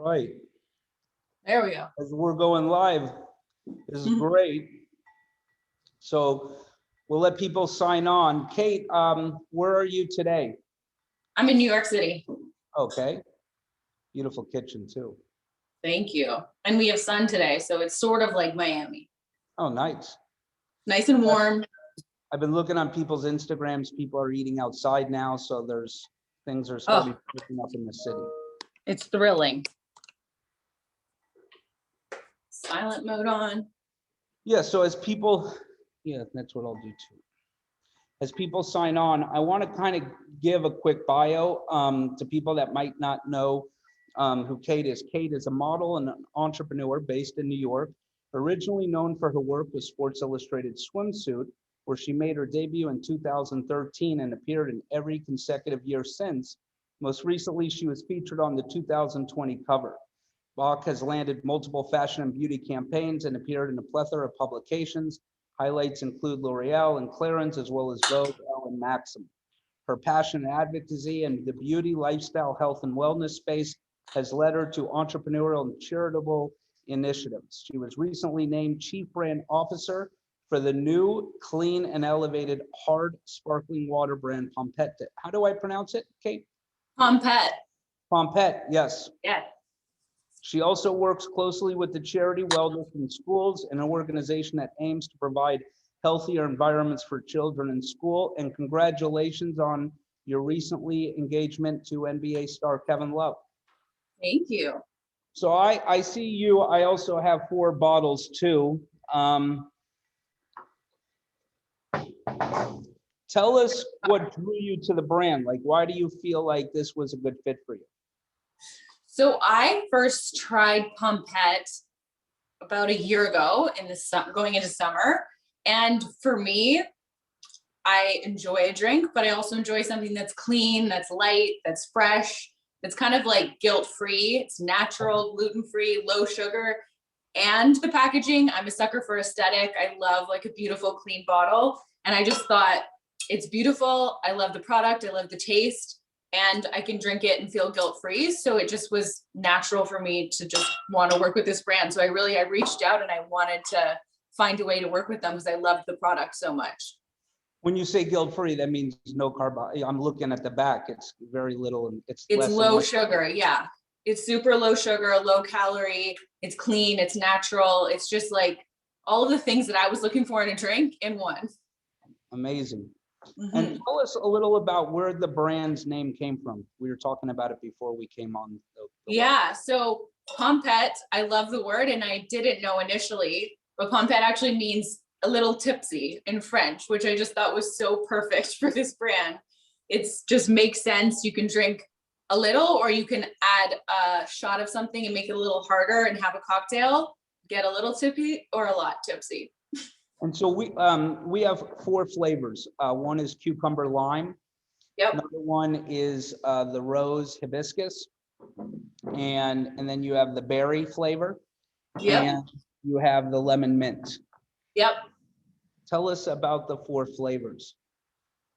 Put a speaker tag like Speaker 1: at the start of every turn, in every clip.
Speaker 1: right.
Speaker 2: There we go.
Speaker 1: As we're going live, this is great. So we'll let people sign on. Kate, where are you today?
Speaker 2: I'm in New York City.
Speaker 1: Okay. Beautiful kitchen too.
Speaker 2: Thank you. And we have sun today, so it's sort of like Miami.
Speaker 1: Oh, nice.
Speaker 2: Nice and warm.
Speaker 1: I've been looking on people's Instagrams. People are eating outside now, so things are starting picking up in the city.
Speaker 2: It's thrilling. Silent mode on.
Speaker 1: Yeah, so as people, yeah, that's what I'll do too. As people sign on, I want to kind of give a quick bio to people that might not know who Kate is. Kate is a model and an entrepreneur based in New York, originally known for her work with Sports Illustrated Swimsuit, where she made her debut in 2013 and appeared in every consecutive year since. Most recently, she was featured on the 2020 cover. Bock has landed multiple fashion and beauty campaigns and appeared in a plethora of publications. Highlights include L'Oreal and Clarins, as well as Vogue, Elle, and Maxim. Her passion and advocacy and the beauty, lifestyle, health, and wellness space has led her to entrepreneurial and charitable initiatives. She was recently named Chief Brand Officer for the new, clean, and elevated hard sparkling water brand Pompette. How do I pronounce it, Kate?
Speaker 2: Pompette.
Speaker 1: Pompette, yes.
Speaker 2: Yeah.
Speaker 1: She also works closely with the charity Wellness in Schools, an organization that aims to provide healthier environments for children in school. And congratulations on your recently engagement to NBA star Kevin Love.
Speaker 2: Thank you.
Speaker 1: So I see you. I also have 4 bottles too. Tell us what drew you to the brand. Like, why do you feel like this was a good fit for you?
Speaker 2: So I first tried Pompette about a year ago in the going into summer. And for me, I enjoy a drink, but I also enjoy something that's clean, that's light, that's fresh, that's kind of like guilt-free. It's natural, gluten-free, low sugar. And the packaging, I'm a sucker for aesthetic. I love like a beautiful, clean bottle. And I just thought it's beautiful. I love the product. I love the taste. And I can drink it and feel guilt-free. So it just was natural for me to just want to work with this brand. So I reached out and I wanted to find a way to work with them because I loved the product so much.
Speaker 1: When you say guilt-free, that means no carb. I'm looking at the back. It's very little and it's
Speaker 2: low sugar. Yeah. It's super low sugar, low calorie. It's clean. It's natural. It's just like all of the things that I was looking for in a drink in one.
Speaker 1: Amazing. And tell us a little about where the brand's name came from. We were talking about it before we came on.
Speaker 2: Yeah, so Pompette, I love the word and I didn't know initially, but Pompette actually means a little tipsy in French, which I just thought was so perfect for this brand. It's just makes sense. You can drink a little or you can add a shot of something and make it a little harder and have a cocktail, get a little tippy or a lot tipsy.
Speaker 1: And so we have 4 flavors. One is cucumber lime.
Speaker 2: Yep.
Speaker 1: Another one is the rose hibiscus, and then you have the berry flavor.
Speaker 2: Yep.
Speaker 1: And you have the lemon mint.
Speaker 2: Yep.
Speaker 1: Tell us about the 4 flavors.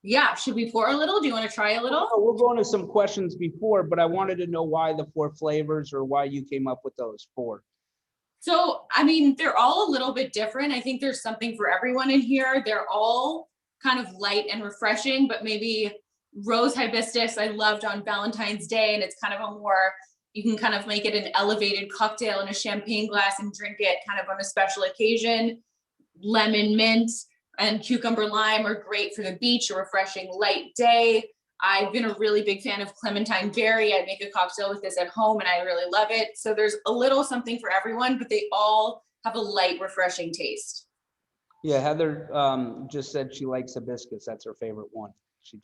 Speaker 2: Yeah. Should we pour a little? Do you want to try a little?
Speaker 1: We'll go into some questions before, but I wanted to know why the 4 flavors or why you came up with those 4.
Speaker 2: So, I mean, they're all a little bit different. I think there's something for everyone in here. They're all kind of light and refreshing, but maybe rose hibiscus I loved on Valentine's Day. And it's kind of a more, you can kind of make it an elevated cocktail in a champagne glass and drink it kind of on a special occasion. Lemon mint and cucumber lime are great for the beach, a refreshing light day. I've been a really big fan of clementine berry. I make a cocktail with this at home and I really love it. So there's a little something for everyone, but they all have a light, refreshing taste.
Speaker 1: Yeah, Heather just said she likes hibiscus. That's her favorite one.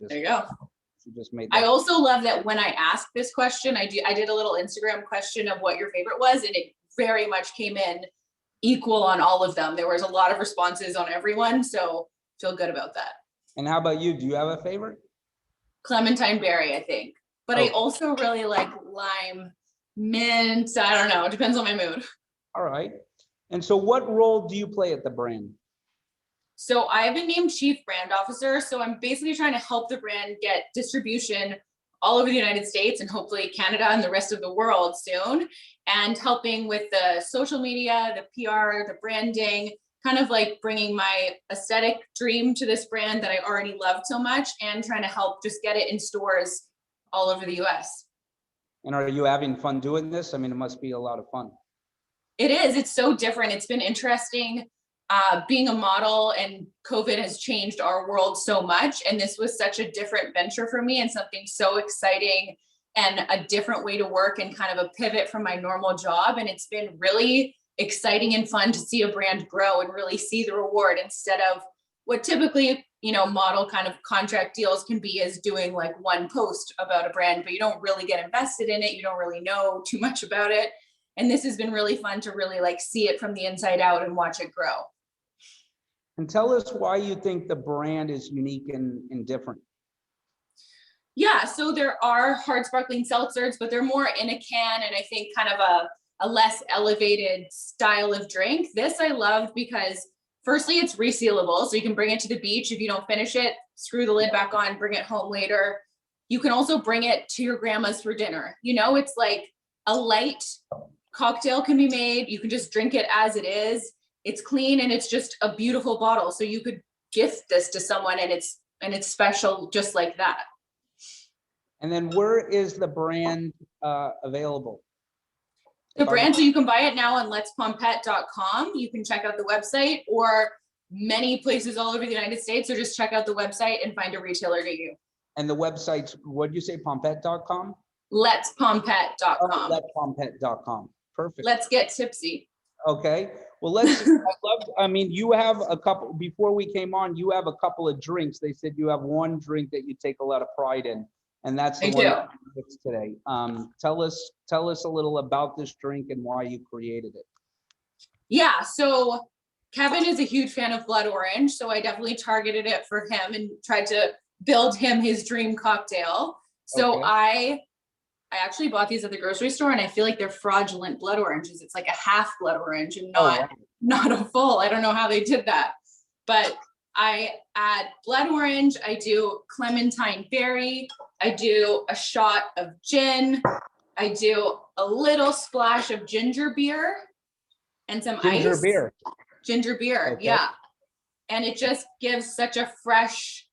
Speaker 2: There you go.
Speaker 1: She just made that.
Speaker 2: I also love that when I asked this question, I did a little Instagram question of what your favorite was, and it very much came in equal on all of them. There was a lot of responses on everyone, so feel good about that.
Speaker 1: And how about you? Do you have a favorite?
Speaker 2: Clementine berry, I think. But I also really like lime, mint. I don't know. It depends on my mood.
Speaker 1: All right. And so what role do you play at the brand?
Speaker 2: So I've been named Chief Brand Officer. So I'm basically trying to help the brand get distribution all over the United States and hopefully Canada and the rest of the world soon, and helping with the social media, the PR, the branding, kind of like bringing my aesthetic dream to this brand that I already loved so much, and trying to help just get it in stores all over the US.
Speaker 1: And are you having fun doing this? I mean, it must be a lot of fun.
Speaker 2: It is. It's so different. It's been interesting being a model, and COVID has changed our world so much. And this was such a different venture for me, and something so exciting and a different way to work, and kind of a pivot from my normal job. And it's been really exciting and fun to see a brand grow and really see the reward, instead of what typically, you know, model kind of contract deals can be, is doing like one post about a brand, but you don't really get invested in it. You don't really know too much about it. And this has been really fun to really like see it from the inside out and watch it grow.
Speaker 1: And tell us why you think the brand is unique and different.
Speaker 2: Yeah, so there are hard sparkling seltzers, but they're more in a can, and I think kind of a less elevated style of drink. This I loved because firstly, it's resealable, so you can bring it to the beach. If you don't finish it, screw the lid back on, bring it home later. You can also bring it to your grandma's for dinner. You know, it's like a light cocktail can be made. You can just drink it as it is. It's clean, and it's just a beautiful bottle. So you could gift this to someone, and it's special just like that.
Speaker 1: And then where is the brand available?
Speaker 2: The brand, so you can buy it now on letspompette.com. You can check out the website, or many places all over the United States, or just check out the website and find a retailer near you.
Speaker 1: And the website's, what did you say, Pompette.com?
Speaker 2: Letspompette.com.
Speaker 1: Letspompette.com. Perfect.
Speaker 2: Let's get tipsy.
Speaker 1: Okay. Well, I mean, you have a couple, before we came on, you have a couple of drinks. They said you have one drink that you take a lot of pride in, and that's the one that we fixed today. Tell us a little about this drink and why you created it.
Speaker 2: Yeah, so Kevin is a huge fan of blood orange, so I definitely targeted it for him and tried to build him his dream cocktail. So
Speaker 1: Okay.
Speaker 2: I actually bought these at the grocery store, and I feel like they're fraudulent blood oranges. It's like a half blood orange and not a full. I don't know how they did that, but I add blood orange. I do clementine berry. I do a shot of gin. I do a little splash of ginger beer and some ice. Ginger beer,
Speaker 1: Okay.
Speaker 2: yeah. And it just gives such a fresh,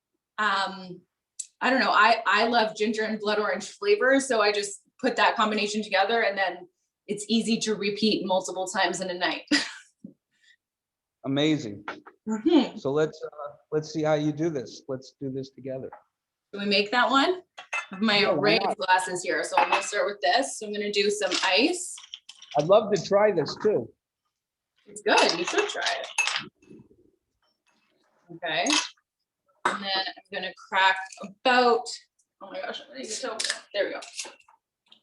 Speaker 2: I don't know, I love ginger and blood orange flavors, so I just put that combination together, and then it's easy to repeat multiple times in a night.
Speaker 1: Amazing.
Speaker 2: Mm-hmm.
Speaker 1: So let's see how you do this. Let's do this together.
Speaker 2: Can we make that one? I have my array of glasses here, so I'm gonna start with this. So I'm gonna do some ice.
Speaker 1: I'd love to try this too.
Speaker 2: It's good, you should try it. Okay. And then I'm gonna crack about, oh my gosh, I think it's open. There we go.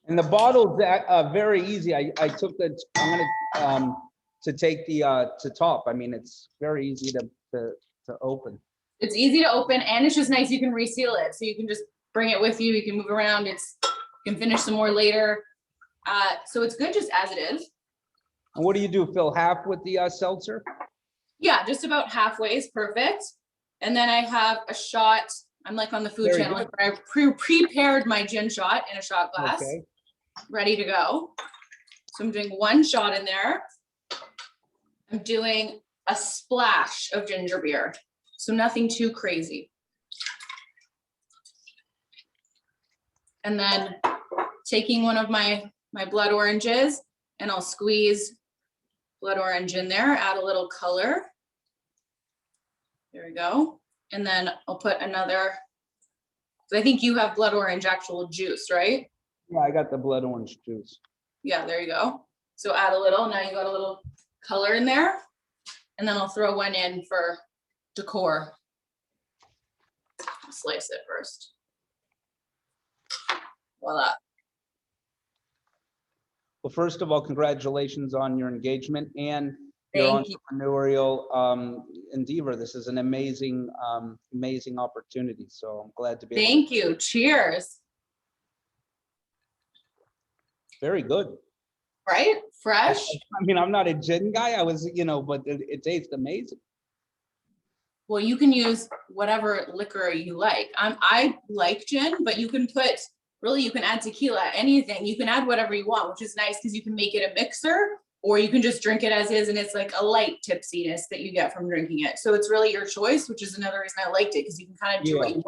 Speaker 1: And the bottle's that very easy. I took the, I'm gonna to take the to top. I mean, it's very easy to open.
Speaker 2: It's easy to open, and it's just nice. You can reseal it, so you can just bring it with you. You can move around. You can finish some more later. So it's good just as it is.
Speaker 1: And what do you do? Fill half with the seltzer?
Speaker 2: Yeah, just about halfway is perfect. And then I have a shot. I'm like on the Food Channel, where I prepared my gin shot in a shot glass, ready to go. So I'm doing one shot in there. I'm doing a splash of ginger beer, so nothing too crazy. And then taking one of my blood oranges, and I'll squeeze blood orange in there, add a little color. There we go. And then I'll put another, I think you have blood orange actual juice, right?
Speaker 1: Yeah, I got the blood orange juice.
Speaker 2: Yeah, there you go. So add a little, now you got a little color in there. And then I'll throw one in for decor. Slice it first. Voila.
Speaker 1: Well, first of all, congratulations on your engagement and your entrepreneurial endeavor. This is an amazing, amazing opportunity. So I'm glad to be able to.
Speaker 2: Thank you. Cheers.
Speaker 1: Very good.
Speaker 2: Right? Fresh.
Speaker 1: I mean, I'm not a gin guy. I was, but it tastes amazing.
Speaker 2: Well, you can use whatever liquor you like. I like gin, but you can put really you can add tequila, anything. You can add whatever you want, which is nice because you can make it a mixer, or you can just drink it as is, and it's like a light tipsiness that you get from drinking it. So it's really your choice, which is another reason I liked it, because you can kind of do what you want.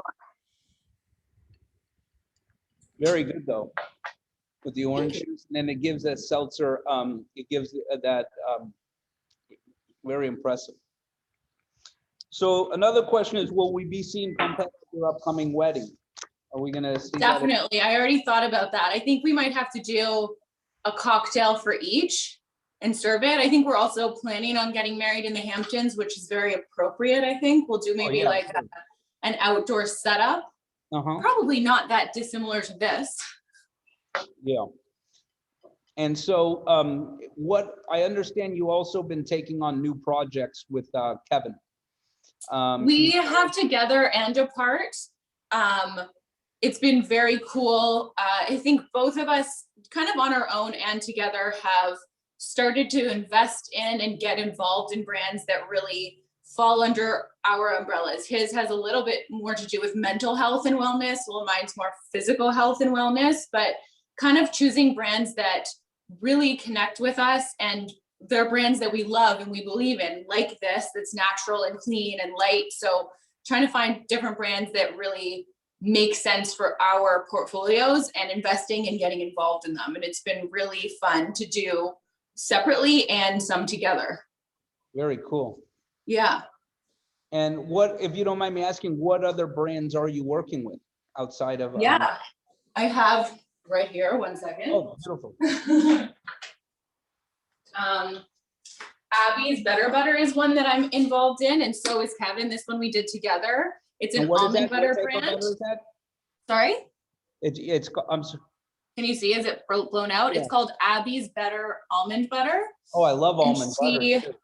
Speaker 1: Very good though, with the orange juice, and then it gives that seltzer, it gives that, very impressive. So another question is, will we be seeing Pompette at your upcoming wedding? Are we gonna see that?
Speaker 2: Definitely. I already thought about that. I think we might have to do a cocktail for each and serve it. I think we're also planning on getting married in the Hamptons, which is very appropriate. I think we'll do maybe an outdoor setup. Probably not that dissimilar to this.
Speaker 1: Yeah. And so what I understand, you also been taking on new projects with Kevin.
Speaker 2: We have together and apart. It's been very cool. I think both of us kind of on our own and together have started to invest in and get involved in brands that really fall under our umbrellas. His has a little bit more to do with mental health and wellness, while mine's more physical health and wellness, but kind of choosing brands that really connect with us, and they're brands that we love and we believe in, like this, that's natural and clean and light. So trying to find different brands that really make sense for our portfolios and investing and getting involved in them. And it's been really fun to do separately and some together.
Speaker 1: Very cool.
Speaker 2: Yeah.
Speaker 1: And what, if you don't mind me asking, what other brands are you working with outside of?
Speaker 2: Yeah, I have right here, one second.
Speaker 1: Oh, beautiful.
Speaker 2: Abby's Better Butter is one that I'm involved in, and so is Kevin. This one we did together. It's an almond butter brand. Sorry?
Speaker 1: I'm sorry.
Speaker 2: Can you see? Is it blown out? Yeah. It's called Abby's Better Almond Butter.
Speaker 1: Oh, I love almond butter.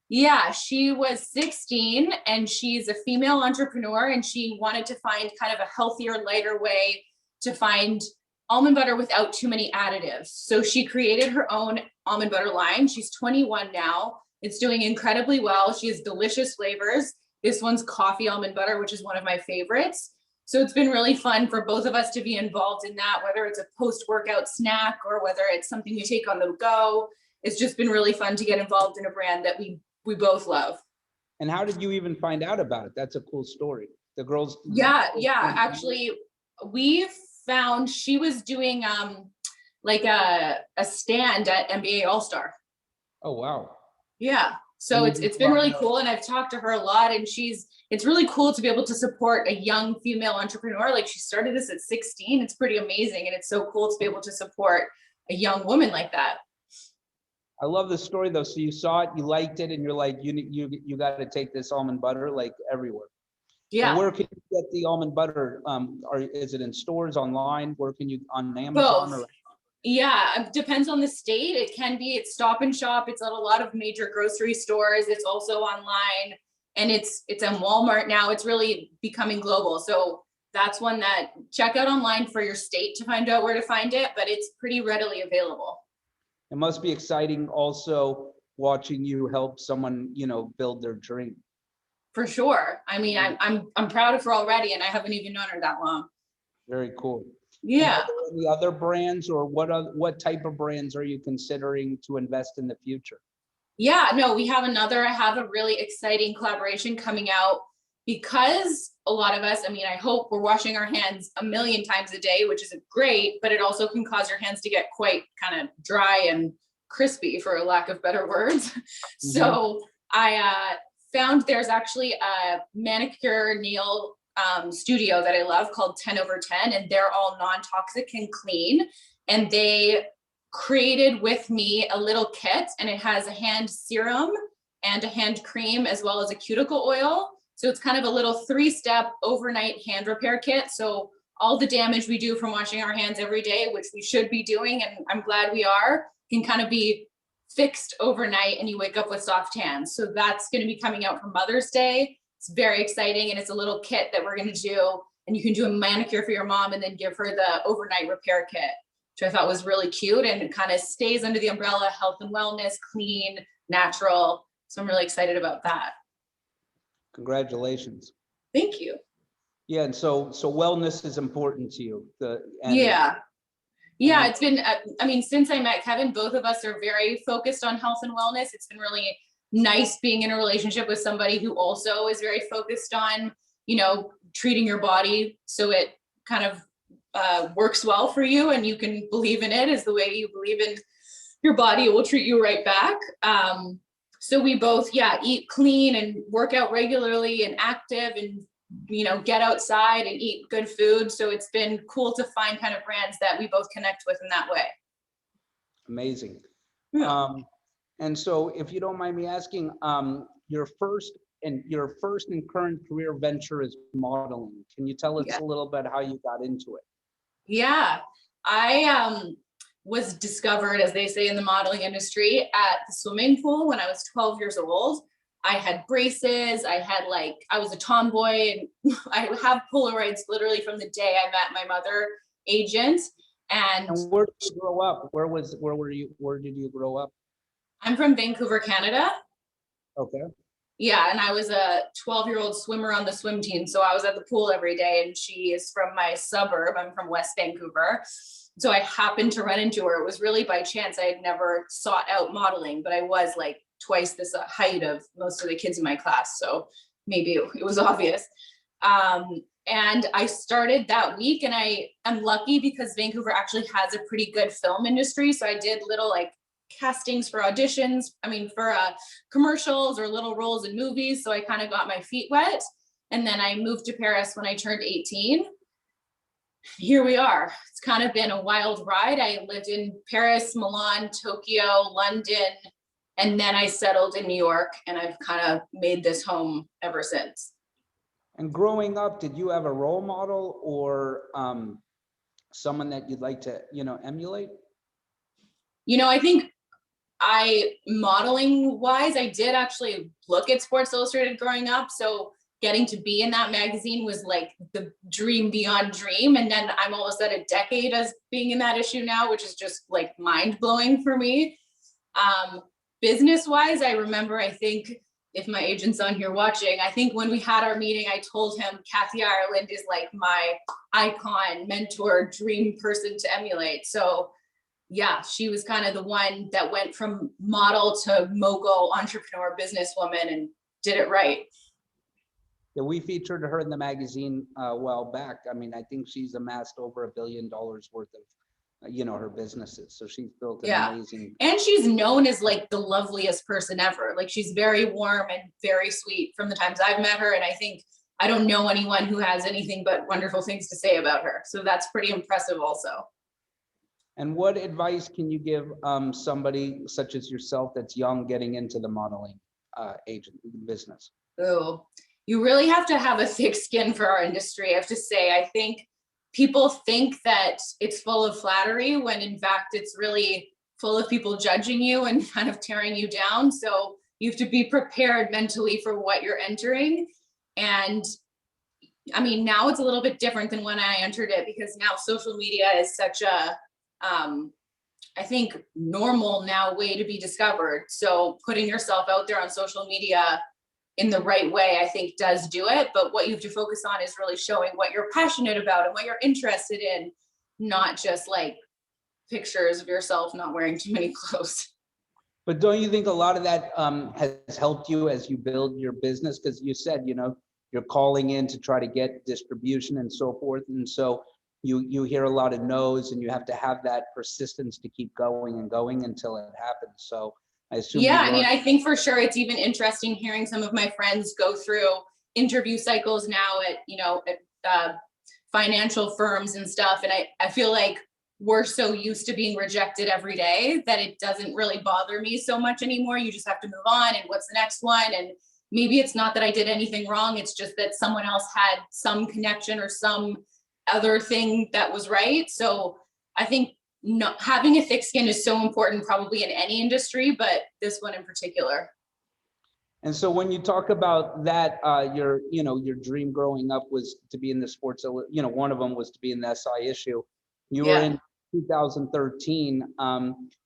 Speaker 2: Yeah, she was 16 and she's a female entrepreneur, and she wanted to find kind of a healthier, lighter way to find almond butter without too many additives. So she created her own almond butter line. She's 21 now. It's doing incredibly well. She has delicious flavors. This one's coffee almond butter, which is one of my favorites. So it's been really fun for both of us to be involved in that, whether it's a post-workout snack or whether it's something you take on the go. It's just been really fun to get involved in a brand that we both love.
Speaker 1: And how did you even find out about it? That's a cool story. The girls.
Speaker 2: Yeah. Actually, we found she was doing like a stand at NBA All-Star.
Speaker 1: Oh, wow.
Speaker 2: Yeah. So it's been really cool. And I've talked to her a lot, and it's really cool to be able to support a young female entrepreneur. Like, she started this at 16. It's pretty amazing. And it's so cool to be able to support a young woman like that.
Speaker 1: I love the story though. So you saw it, you liked it, and you're like, you got to take this almond butter like everywhere. Yeah. And where can you get the almond butter? Is it in stores, online? Where can you, on Amazon?
Speaker 2: Both. Yeah, it depends on the state. It can be at Stop and Shop. It's at a lot of major grocery stores. It's also online, and it's in Walmart now. It's really becoming global. So that's one that check out online for your state to find out where to find it, but it's pretty readily available.
Speaker 1: It must be exciting also watching you help someone, build their dream.
Speaker 2: For sure. I mean, I'm proud of her already, and I haven't even known her that long.
Speaker 1: Very cool.
Speaker 2: Yeah.
Speaker 1: Are there any other brands, or what type of brands are you considering to invest in the future?
Speaker 2: Yeah, no, I have a really exciting collaboration coming out, because a lot of us, I mean, I hope we're washing our hands a million times a day, which is great, but it also can cause your hands to get quite kind of dry and crispy, for a lack of better words. Mm-hmm. So I found there's actually a manicure nail studio that I love called 10 over 10, and they're all non-toxic and clean. And they created with me a little kit, and it has a hand serum and a hand cream, as well as a cuticle oil. So it's kind of a little 3-step overnight hand repair kit. So all the damage we do from washing our hands every day, which we should be doing, and I'm glad we are, can kind of be fixed overnight, and you wake up with soft hands. So that's going to be coming out for Mother's Day. It's very exciting, and it's a little kit that we're going to do, and you can do a manicure for your mom and then give her the overnight repair kit, which I thought was really cute, and it kind of stays under the umbrella health and wellness, clean, natural. So I'm really excited about that.
Speaker 1: Congratulations.
Speaker 2: Thank you.
Speaker 1: Yeah, and so wellness is important to you.
Speaker 2: Yeah. Yeah,
Speaker 1: and
Speaker 2: it's been, I mean, since I met Kevin, both of us are very focused on health and wellness. It's been really nice being in a relationship with somebody who also is very focused on, treating your body so it kind of works well for you and you can believe in it is the way you believe in your body, it will treat you right back. So we both, eat clean and work out regularly and active and get outside and eat good food. So it's been cool to find kind of brands that we both connect with in that way.
Speaker 1: amazing.
Speaker 2: Yeah.
Speaker 1: And so if you don't mind me asking, your first and current career venture is modeling. Can you tell us
Speaker 2: Yeah.
Speaker 1: a little bit how you got into it?
Speaker 2: Yeah. I was discovered, as they say in the modeling industry, at the swimming pool when I was 12 years old. I had braces. I was a tomboy, and I have Polaroids literally from the day I met my mother agent. And
Speaker 1: And where did you grow up? Where did you grow up?
Speaker 2: I'm from Vancouver, Canada.
Speaker 1: Okay.
Speaker 2: Yeah, and I was a 12-year-old swimmer on the swim team. So I was at the pool every day, and she is from my suburb. I'm from West Vancouver. So I happened to run into her. It was really by chance. I had never sought out modeling, but I was like twice this height of most of the kids in my class. So maybe it was obvious. And I started that week, and I'm lucky because Vancouver actually has a pretty good film industry. So I did little like castings for auditions, for commercials or little roles in movies. So I kind of got my feet wet. And then I moved to Paris when I turned 18. Here we are. It's kind of been a wild ride. I lived in Paris, Milan, Tokyo, London, and then I settled in New York, and I've kind of made this home ever since.
Speaker 1: And growing up, did you have a role model or someone that you'd like to, emulate?
Speaker 2: I think modeling wise, I did actually look at Sports Illustrated growing up. So getting to be in that magazine was like the dream beyond dream. And then I'm almost at a decade as being in that issue now, which is just like mind blowing for me. Business wise, I remember, I think if my agent's on here watching, I think when we had our meeting, I told him Kathy Ireland is like my icon, mentor, dream person to emulate. So yeah, she was kind of the one that went from model to mogul, entrepreneur, businesswoman, and did it right.
Speaker 1: Yeah, we featured her in the magazine a while back. I think she's amassed over $1 billion worth of, her businesses. So she's built an amazing.
Speaker 2: And she's known as like the loveliest person ever. Like she's very warm and very sweet from the times I've met her. And I don't know anyone who has anything but wonderful things to say about her. So that's pretty impressive also.
Speaker 1: And what advice can you give somebody such as yourself that's young getting into the modeling agent business?
Speaker 2: Oh, you really have to have a thick skin for our industry. I have to say, I think people think that it's full of flattery when in fact it's really full of people judging you and kind of tearing you down. So you have to be prepared mentally for what you're entering. And now it's a little bit different than when I entered it, because now social media is such a I think normal now way to be discovered. So putting yourself out there on social media in the right way, I think does do it. But what you have to focus on is really showing what you're passionate about and what you're interested in, not just like pictures of yourself not wearing too many clothes.
Speaker 1: But don't you think a lot of that has helped you as you build your business? Because you said, you're calling in to try to get distribution and so forth. And so you hear a lot of no's, and you have to have that persistence to keep going and going until it happens. So I assume.
Speaker 2: Yeah, I think for sure it's even interesting hearing some of my friends go through interview cycles now at financial firms and stuff. And I feel like we're so used to being rejected every day that it doesn't really bother me so much anymore. You just have to move on, and what's the next one? And maybe it's not that I did anything wrong. It's just that someone else had some connection or some other thing that was right. So I think having a thick skin is so important probably in any industry, but this one in particular.
Speaker 1: And so when you talk about that, your dream growing up was to be in the sports, one of them was to be in the SI issue. You were in 2013,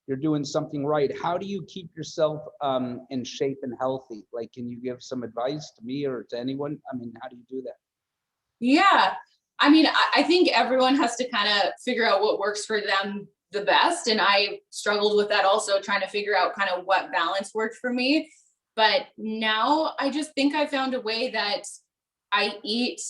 Speaker 1: you're doing something right. How do you keep yourself in shape and healthy? Like, can you give some advice to me or to anyone? How do you do that?
Speaker 2: Yeah. I mean, I think everyone has to kind of figure out what works for them the best. And I struggled with that also, trying to figure out kind of what balance worked for me. But now I just think I found a way that I eat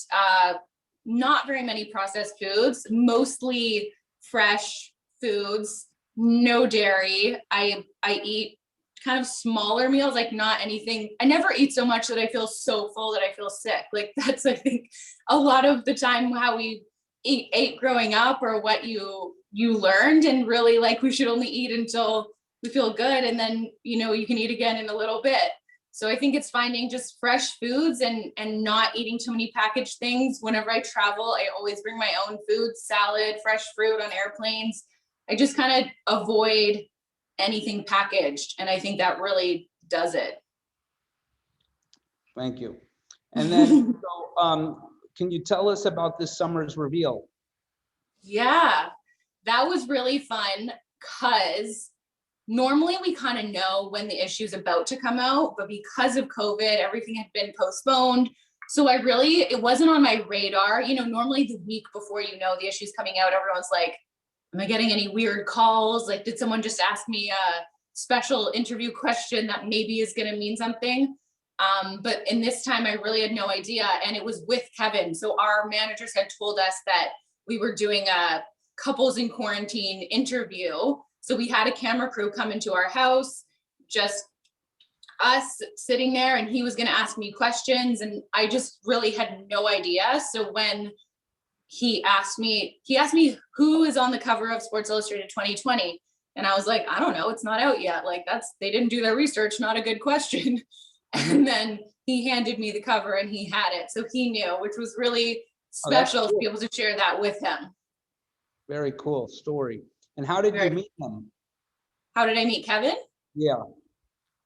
Speaker 2: not very many processed foods, mostly fresh foods, no dairy. I eat kind of smaller meals, like not anything. I never eat so much that I feel so full that I feel sick. Like that's, I think, a lot of the time how we ate growing up, or what you learned, and really like we should only eat until we feel good, and then you can eat again in a little bit. So I think it's finding just fresh foods and not eating too many packaged things. Whenever I travel, I always bring my own food, salad, fresh fruit on airplanes. I just kind of avoid anything packaged, and I think that really does it.
Speaker 1: Thank you. And then, so, can you tell us about this summer's reveal?
Speaker 2: Yeah, that was really fun because normally we kind of know when the issue is about to come out, but because of COVID, everything had been postponed. So it wasn't on my radar. Normally the week before the issue's coming out, everyone's like, am I getting any weird calls? Like, did someone just ask me a special interview question that maybe is going to mean something? But in this time, I really had no idea. And it was with Kevin. So our managers had told us that we were doing a couples in quarantine interview. So we had a camera crew come into our house, just us sitting there, and he was going to ask me questions. And I just really had no idea. So when he asked me who is on the cover of Sports Illustrated 2020. And I was like, I don't know, it's not out yet. Like they didn't do their research, not a good question. And then he handed me the cover and he had it. So he knew, which was really special to be able to share that with him.
Speaker 1: Very cool story. And how did you meet him?
Speaker 2: How did I meet Kevin?
Speaker 1: Yeah.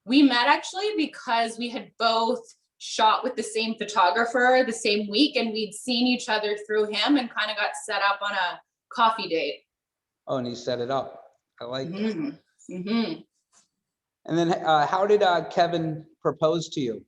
Speaker 2: We met actually because we had both shot with the same photographer the same week, and we'd seen each other through him and kind of got set up on a coffee date.
Speaker 1: Oh, and he set it up. I like
Speaker 2: mm-hmm.
Speaker 1: it.
Speaker 2: Mm-hmm.
Speaker 1: And then how did Kevin propose to you?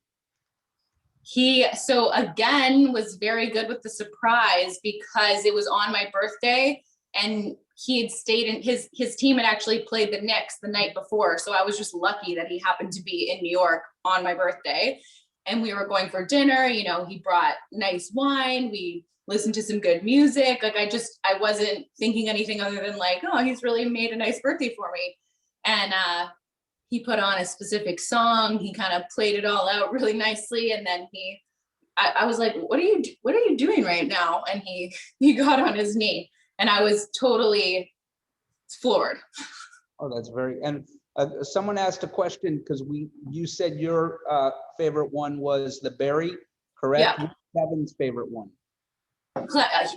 Speaker 2: He, so again, was very good with the surprise because it was on my birthday, and he had stayed in his team had actually played the Knicks the night before. So I was just lucky that he happened to be in New York on my birthday. And we were going for dinner, he brought nice wine. We listened to some good music. Like I wasn't thinking anything other than like, oh, he's really made a nice birthday for me. And he put on a specific song. He kind of played it all out really nicely. And then I was like, what are you doing right now? And he got on his knee, and I was totally floored.
Speaker 1: Oh, that's and someone asked a question because you said your favorite one was the berry, correct?
Speaker 2: Yeah.
Speaker 1: Kevin's favorite one.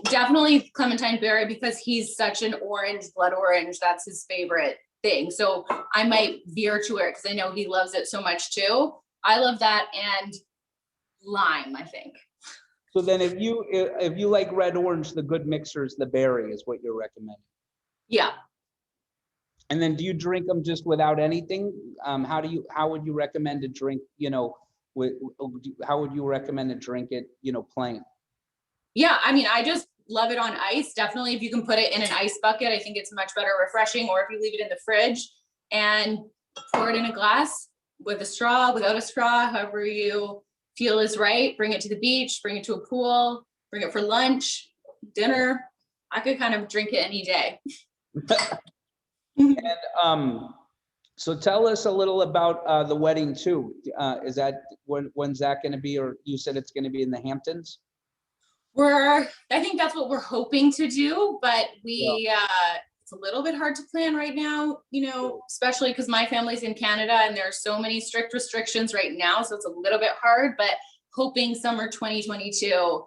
Speaker 2: Definitely clementine berry, because he's such an blood orange. That's his favorite thing. So I might veer to it because I know he loves it so much too. I love that, and lime, I think.
Speaker 1: So then if you like red orange, the good mixer is the berry is what you're recommending.
Speaker 2: Yeah.
Speaker 1: And then do you drink them just without anything? How would you recommend to drink, how would you recommend to drink it, plain?
Speaker 2: Yeah, I mean, I just love it on ice. Definitely if you can put it in an ice bucket, I think it's much better refreshing, or if you leave it in the fridge and pour it in a glass with a straw, without a straw, however you feel is right. Bring it to the beach, bring it to a pool, bring it for lunch, dinner. I could kind of drink it any day.
Speaker 1: And so tell us a little about the wedding too. Is that when's that going to be? Or you said it's going to be in the Hamptons?
Speaker 2: I think that's what we're hoping to do, but it's a little bit hard to plan right now, especially because my family's in Canada and there are so many strict restrictions right now. So it's a little bit hard, but hoping summer 2022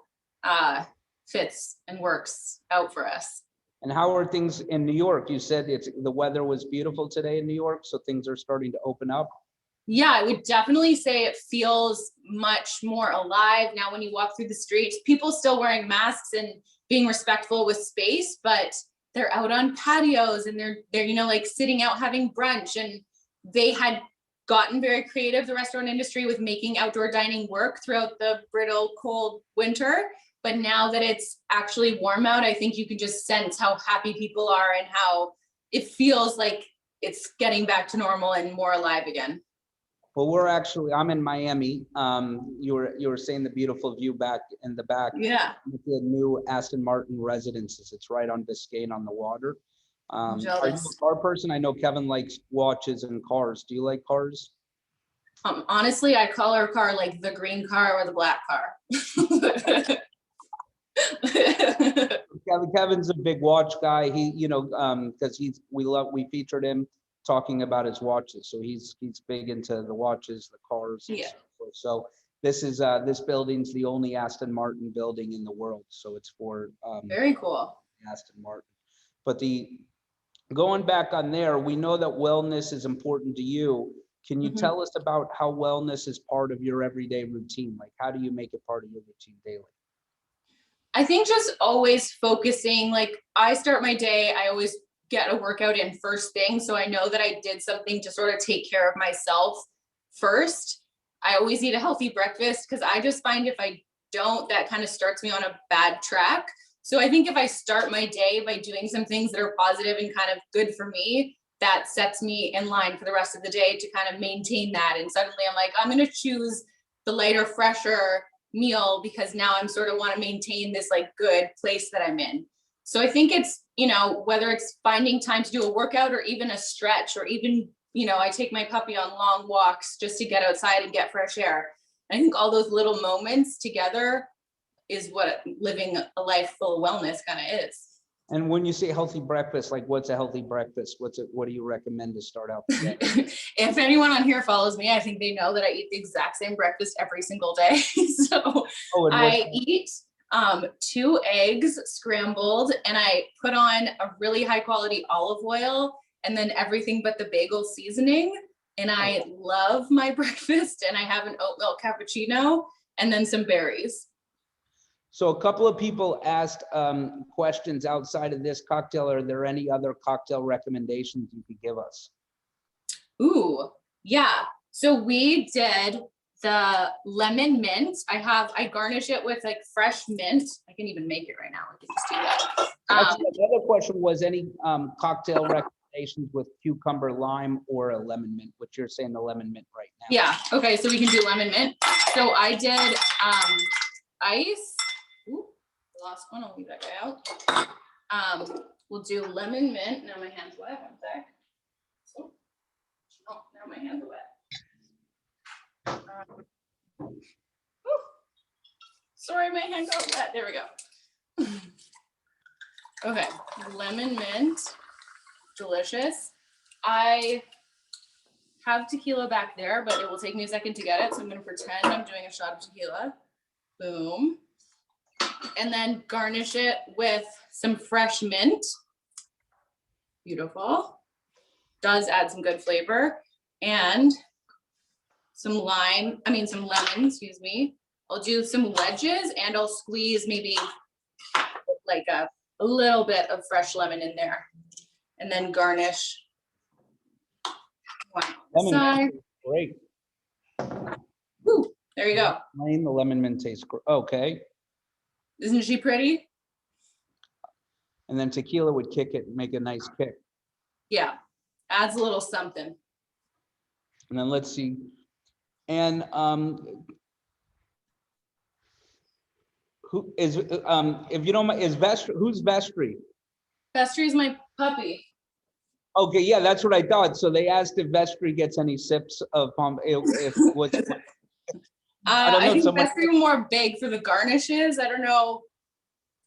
Speaker 2: fits and works out for us.
Speaker 1: And how are things in New York? You said the weather was beautiful today in New York, so things are starting to open up.
Speaker 2: Yeah, I would definitely say it feels much more alive now when you walk through the streets. People still wearing masks and being respectful with space, but they're out on patios and they're like sitting out having brunch, and they had gotten very creative, the restaurant industry, with making outdoor dining work throughout the brittle cold winter. But now that it's actually warm out, I think you can just sense how happy people are and how it feels like it's getting back to normal and more alive again.
Speaker 1: Well, I'm in Miami. You were saying the beautiful view back in the back.
Speaker 2: Yeah.
Speaker 1: With the new Aston Martin Residences. It's right on Biscayne on the water. Are you a car person? I know Kevin likes watches and cars. Do you like cars?
Speaker 2: Honestly, I call our car like the green car or the black car.
Speaker 1: Kevin's a big watch guy. He, because we featured him talking about his watches. So he's big into the watches, the cars. And so forth. So this building's the only Aston Martin building in the world. So it's for
Speaker 2: very cool.
Speaker 1: Aston Martin. But going back on there, we know that wellness is important to you. Can you tell us about how wellness is part of your everyday routine? Like, how do you make it part of your routine daily?
Speaker 2: I think just always focusing, like I start my day, I always get a workout in first thing. So I know that I did something to sort of take care of myself first. I always eat a healthy breakfast because I just find if I don't, that kind of starts me on a bad track. So I think if I start my day by doing some things that are positive and kind of good for me, that sets me in line for the rest of the day to kind of maintain that. And suddenly I'm like, I'm going to choose the lighter, fresher meal because now I'm sort of want to maintain this like good place that I'm in. So I think it's, whether it's finding time to do a workout or even a stretch or even, I take my puppy on long walks just to get outside and get fresh air. I think all those little moments together is what living a life full of wellness kind of is.
Speaker 1: And when you say healthy breakfast, like what's a healthy breakfast? What do you recommend to start out the day?
Speaker 2: If anyone on here follows me, I think they know that I eat the exact same breakfast every single day. So I eat 2 eggs scrambled and I put on a really high quality olive oil and then everything but the bagel seasoning. And I love my breakfast and I have an oat milk cappuccino and then some berries.
Speaker 1: So a couple of people asked questions outside of this cocktail. Are there any other cocktail recommendations you could give us?
Speaker 2: Ooh, yeah. So we did the lemon mint. I garnish it with like fresh mint. I can even make it right now. I can just do that.
Speaker 1: Actually, the other question was any cocktail recommendations with cucumber, lime, or a lemon mint, which you're saying the lemon mint right now.
Speaker 2: Yeah. Okay. So we can do lemon mint. So I did ice. Ooh, lost one. I'll leave that guy out. We'll do lemon mint. Now my hand's wet. One sec. So, oh, now my hands are wet. Sorry, my hand got wet. There we go. Okay, lemon mint, delicious. I have tequila back there, but it will take me a second to get it. So I'm gonna pretend I'm doing a shot of tequila. Boom. And then garnish it with some fresh mint. Beautiful. Does add some good flavor. And some lemon, excuse me. I'll do some wedges and I'll squeeze maybe like a little bit of fresh lemon in there. And then garnish.
Speaker 1: Lemon great.
Speaker 2: Woo, there you go.
Speaker 1: The lemon mint tastes great. Okay.
Speaker 2: Isn't she pretty?
Speaker 1: And then tequila would kick it and make a nice kick.
Speaker 2: Yeah, adds a little something.
Speaker 1: And then let's see. And who is if you don't mind, is Vestry, who's Vestry?
Speaker 2: Vestry's my puppy.
Speaker 1: Okay, yeah, that's what I thought. So they asked if Vestry gets any sips of if what's
Speaker 2: I think Vestry more big for the garnishes. I don't know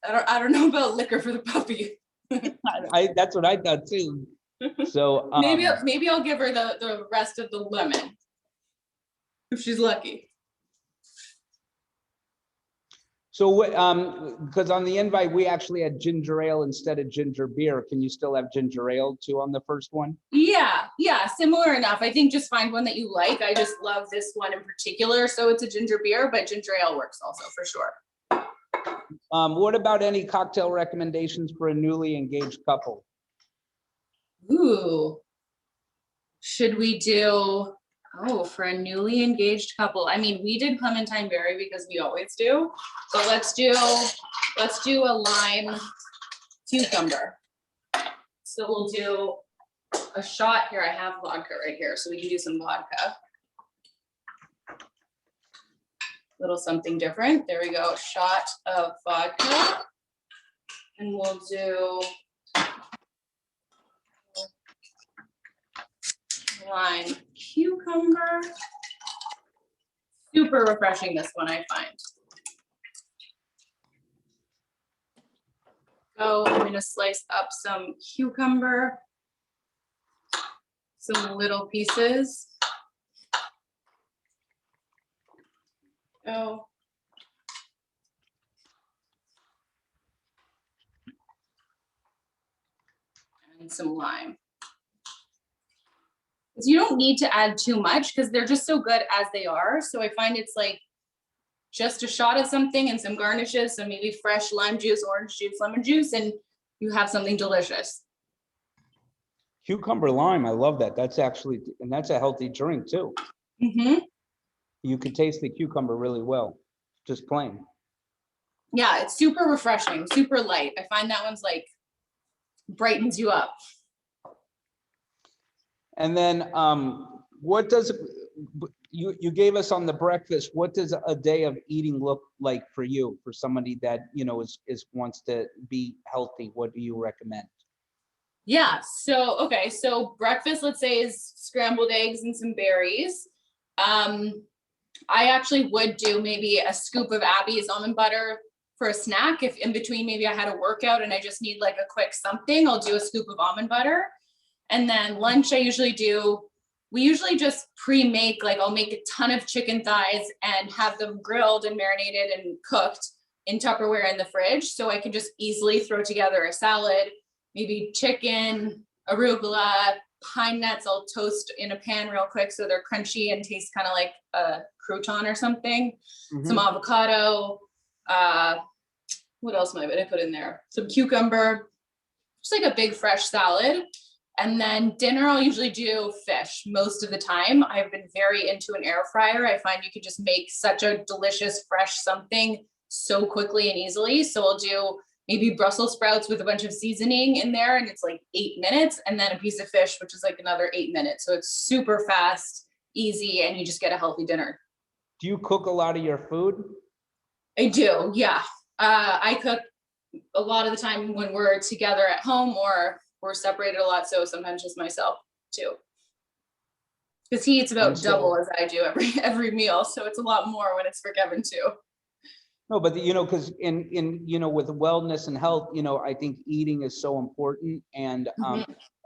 Speaker 2: about liquor for the puppy.
Speaker 1: That's what I thought too. So
Speaker 2: maybe I'll give her the rest of the lemon if she's lucky.
Speaker 1: So because on the invite we actually had ginger ale instead of ginger beer. Can you still have ginger ale too on the first one?
Speaker 2: Yeah, similar enough. I think just find one that you like. I just love this one in particular, so it's a ginger beer, but ginger ale works also for sure.
Speaker 1: What about any cocktail recommendations for a newly engaged couple?
Speaker 2: Ooh, should we do Oh, for a newly engaged couple. I mean, we did clementine berry because we always do. But let's do a lime cucumber. So we'll do a shot here. I have vodka right here, so we can do some vodka. Little something different. There we go. Shot of vodka. And we'll do lime cucumber. Super refreshing, this one, I find. So I'm gonna slice up some cucumber, some little pieces. Oh. And some lime. So you don't need to add too much because they're just so good as they are. So I find it's like just a shot of something and some garnishes, so maybe fresh lime juice, orange juice, lemon juice, and you have something delicious.
Speaker 1: Cucumber lime, I love that. That's actually, and that's a healthy drink too.
Speaker 2: Mm-hmm.
Speaker 1: You could taste the cucumber really well, just plain.
Speaker 2: Yeah, it's super refreshing, super light. I find that one's like brightens you up.
Speaker 1: And then what does you gave us on the breakfast, what does a day of eating look like for you, for somebody that, you know, is wants to be healthy? What do you recommend?
Speaker 2: Yeah, so okay, so breakfast, let's say, is scrambled eggs and some berries. I actually would do maybe a scoop of Abby's almond butter for a snack. If in between maybe I had a workout and I just need like a quick something, I'll do a scoop of almond butter. And then lunch, we usually just pre-make, like I'll make a ton of chicken thighs and have them grilled and marinated and cooked in Tupperware in the fridge. So I can just easily throw together a salad, maybe chicken, arugula, pine nuts I'll toast in a pan real quick so they're crunchy and taste kind of like a crouton or something.
Speaker 1: Mm-hmm.
Speaker 2: Some avocado, what else might I put in there? Some cucumber, just like a big fresh salad. And then dinner, I'll usually do fish most of the time. I've been very into an air fryer. I find you can just make such a delicious, fresh something so quickly and easily. So I'll do maybe Brussels sprouts with a bunch of seasoning in there, and it's like 8 minutes, and then a piece of fish, which is like another 8 minutes. So it's super fast, easy, and you just get a healthy dinner.
Speaker 1: Do you cook a lot of your food?
Speaker 2: I do, yeah. I cook a lot of the time when we're together at home, or we're separated a lot, so sometimes just myself too. Because he eats about double as I do every meal, so it's a lot more when it's for Kevin too.
Speaker 1: No, but you know, because in you know, with wellness and health, you know, I think eating is so important, and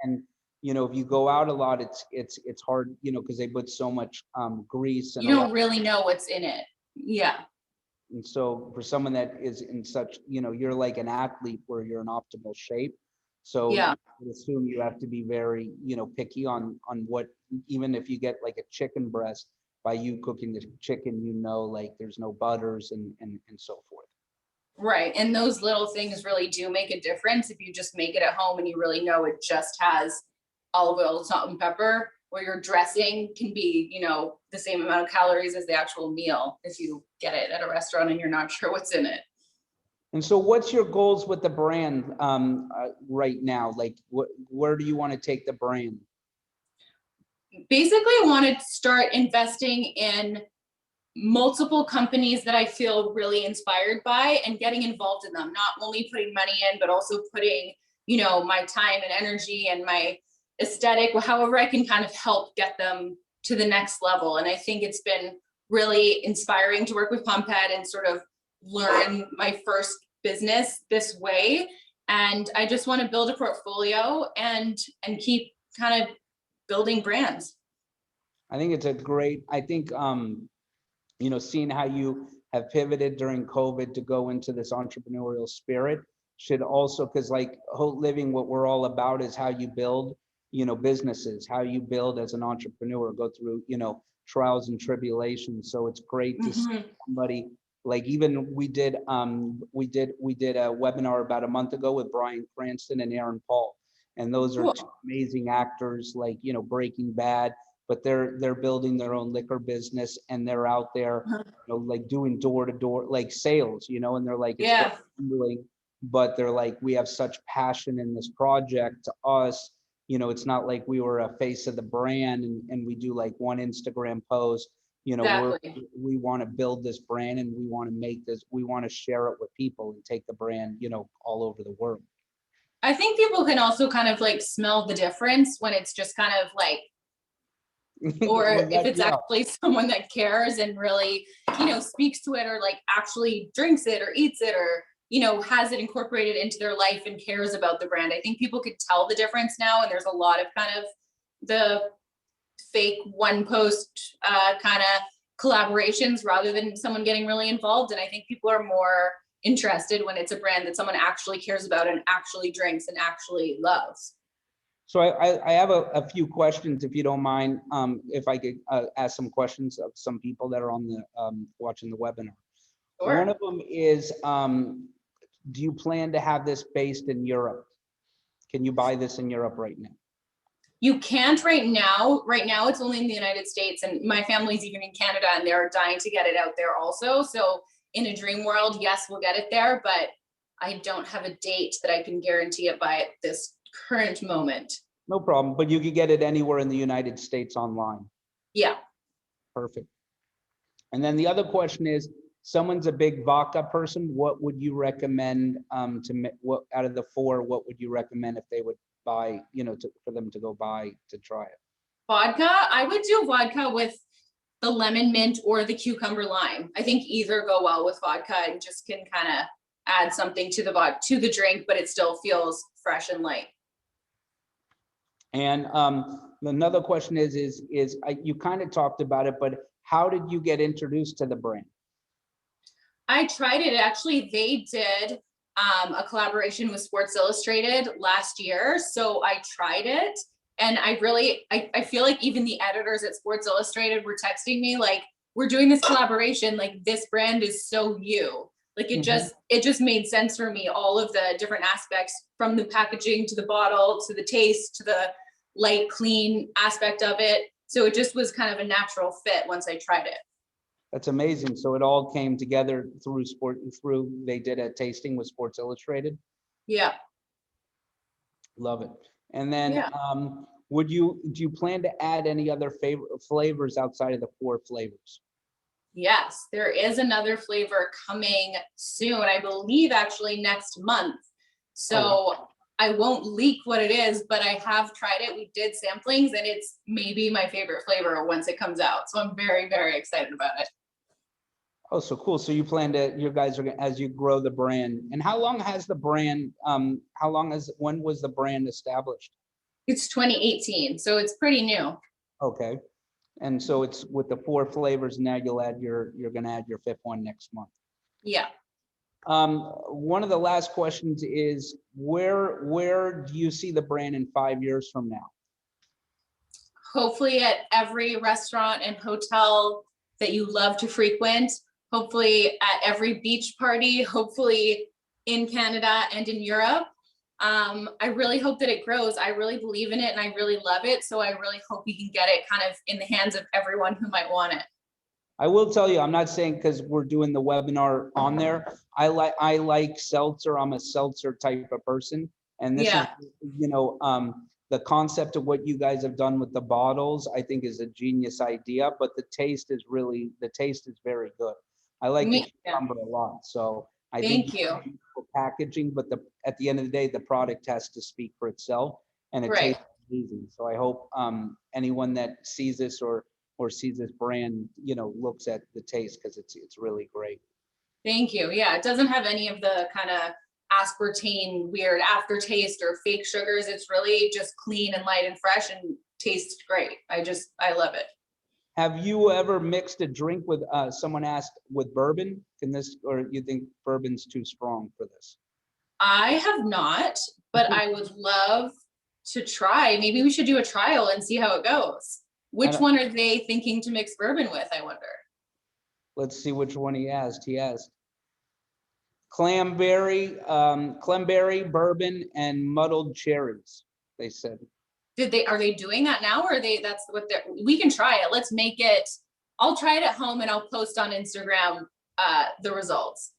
Speaker 1: and you know, if you go out a lot, it's hard, you know, because they put so much grease and
Speaker 2: you don't really know what's in it. Yeah.
Speaker 1: And so for someone that is in such, you know, you're like an athlete where you're in optimal shape. So
Speaker 2: yeah.
Speaker 1: I would assume you have to be very, you know, picky on what, even if you get like a chicken breast, by you cooking the chicken, you know, like there's no butters and so forth.
Speaker 2: Right. And those little things really do make a difference. If you just make it at home and you really know it just has olive oil, salt and pepper, or your dressing can be, you know, the same amount of calories as the actual meal if you get it at a restaurant and you're not sure what's in it.
Speaker 1: And so what's your goals with the brand right now? Like where do you want to take the brand?
Speaker 2: Basically, I want to start investing in multiple companies that I feel really inspired by and getting involved in them, not only putting money in, but also putting, you know, my time and energy and my aesthetic, however I can kind of help get them to the next level. And I think it's been really inspiring to work with Pompette and sort of learn my first business this way. And I just want to build a portfolio and keep kind of building brands.
Speaker 1: I think it's a great, I think, you know, seeing how you have pivoted during COVID to go into this entrepreneurial spirit should also, because like Haute Living, what we're all about is how you build, you know, businesses, how you build as an entrepreneur, go through, you know, trials and tribulations. So it's great to see somebody like, even we did a webinar about a month ago with Bryan Cranston and Aaron Paul. And those are two amazing actors, like, you know, Breaking Bad. but they're building their own liquor business, and they're out there, like doing door to door, like sales, and they're like, it's
Speaker 2: Yeah.
Speaker 1: very humbling, but they're like, we have such passion in this project. To us, it's not like we were a face of the brand and we do like one Instagram post.
Speaker 2: Exactly.
Speaker 1: We want to build this brand, and we want to make this, we want to share it with people and take the brand, all over the world.
Speaker 2: I think people can also kind of like smell the difference when it's just kind of like, or
Speaker 1: Well,
Speaker 2: if it's
Speaker 1: yeah.
Speaker 2: actually someone that cares and really, speaks to it, or like actually drinks it or eats it, or, has it incorporated into their life and cares about the brand. I think people could tell the difference now. And there's a lot of kind of the fake one post kind of collaborations rather than someone getting really involved. And I think people are more interested when it's a brand that someone actually cares about and actually drinks and actually loves.
Speaker 1: So I have a few questions, if you don't mind, if I could ask some questions of some people that are on the watching the webinar.
Speaker 2: Sure.
Speaker 1: One of them is, do you plan to have this based in Europe? Can you buy this in Europe right now?
Speaker 2: You can't right now. Right now, it's only in the United States, and my family's even in Canada, and they're dying to get it out there also. So in a dream world, yes, we'll get it there, but I don't have a date that I can guarantee it by at this current moment.
Speaker 1: No problem, but you could get it anywhere in the United States online.
Speaker 2: Yeah.
Speaker 1: Perfect. And then the other question is, someone's a big vodka person. What would you recommend what out of the four, what would you recommend if they would buy, for them to go buy to try it?
Speaker 2: Vodka, I would do vodka with the lemon mint or the cucumber lime. I think either go well with vodka and just can kind of add something to the drink, but it still feels fresh and light.
Speaker 1: And another question is you kind of talked about it, but how did you get introduced to the brand?
Speaker 2: I tried it. Actually, they did a collaboration with Sports Illustrated last year. So I tried it, and I feel like even the editors at Sports Illustrated were texting me like, we're doing this collaboration. Like, this brand is so you. Like, it just made sense for me. All of the different aspects, from the packaging to the bottle, to the taste, to the light, clean aspect of it. So it just was kind of a natural fit once I tried it.
Speaker 1: That's amazing. So it all came together they did a tasting with Sports Illustrated.
Speaker 2: Yeah.
Speaker 1: Love it. And then
Speaker 2: Yeah.
Speaker 1: do you plan to add any other flavors outside of the 4 flavors?
Speaker 2: Yes, there is another flavor coming soon. I believe actually next month. So I won't leak what it is, but I have tried it. We did samplings, and it's maybe my favorite flavor once it comes out. So I'm very, very excited about it.
Speaker 1: Oh, so cool. So you you guys are going, as you grow the brand. And how long has the brand, when was the brand established?
Speaker 2: It's 2018, so it's pretty new.
Speaker 1: Okay. And so it's with the 4 flavors. Now you're going to add your 5th one next month.
Speaker 2: Yeah.
Speaker 1: One of the last questions is, where do you see the brand in 5 years from now?
Speaker 2: Hopefully at every restaurant and hotel that you love to frequent, hopefully at every beach party, hopefully in Canada and in Europe. I really hope that it grows. I really believe in it, and I really love it. So I really hope we can get it kind of in the hands of everyone who might want it. I
Speaker 1: will tell you, I'm not saying because we're doing the webinar on there. I like seltzer. I'm a seltzer type of person. And this is, the concept of what you guys have done with the bottles, I think is a genius idea, but the taste is very good. I like the cucumber a lot. So I think packaging, but at the end of the day, the product has to speak for itself, and it tastes amazing. So I hope anyone that sees this or sees this brand, looks at the taste, because it's really great. Thank you. Yeah, it doesn't have any of the kind of aspartame weird aftertaste or fake sugars. It's really just clean and light and fresh and tastes great. I love it. Have you ever mixed a drink with, someone asked, with bourbon? Or you think bourbon's too strong for this? I have not, but I would love to try. Maybe we should do a trial and see how it goes. Which one are they thinking to mix bourbon with, I wonder? Let's see which one he asked. He asked cranberry, bourbon, and muddled cherries, they said.
Speaker 2: Are they doing that now, or that's what we can try it. Let's make it, I'll try it at home and I'll post on Instagram, the results.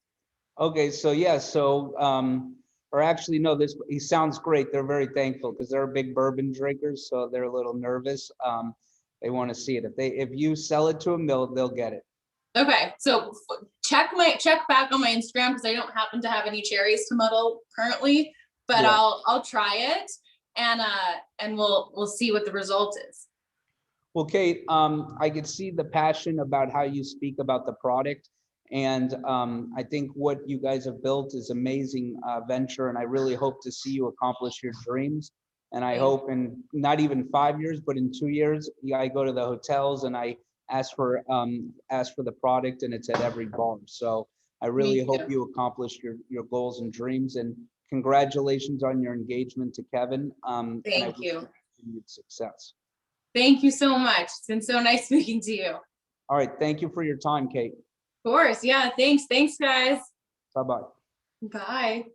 Speaker 1: Okay, so yeah, or actually, no, he sounds great. They're very thankful because they're big bourbon drinkers, so they're a little nervous. They want to see it. If you sell it to them, they'll get it.
Speaker 2: Okay, so check back on my Instagram, because I don't happen to have any cherries to muddle currently, but
Speaker 1: Yeah.
Speaker 2: I'll try it, and we'll see what the result is.
Speaker 1: Well, Kate, I could see the passion about how you speak about the product. And I think what you guys have built is amazing venture. And I really hope to see you accomplish your dreams. And I hope in not even 5 years, but in 2 years, I go to the hotels and I ask for the product, and it's at every bar. So I really hope you accomplish your goals and dreams. And congratulations on your engagement to Kevin.
Speaker 2: Thank you.
Speaker 1: Continued success.
Speaker 2: Thank you so much. It's been so nice speaking to you.
Speaker 1: All right. Thank you for your time, Kate.
Speaker 2: Of course. Yeah. Thanks. Thanks, guys.
Speaker 1: Bye-bye.
Speaker 2: Bye.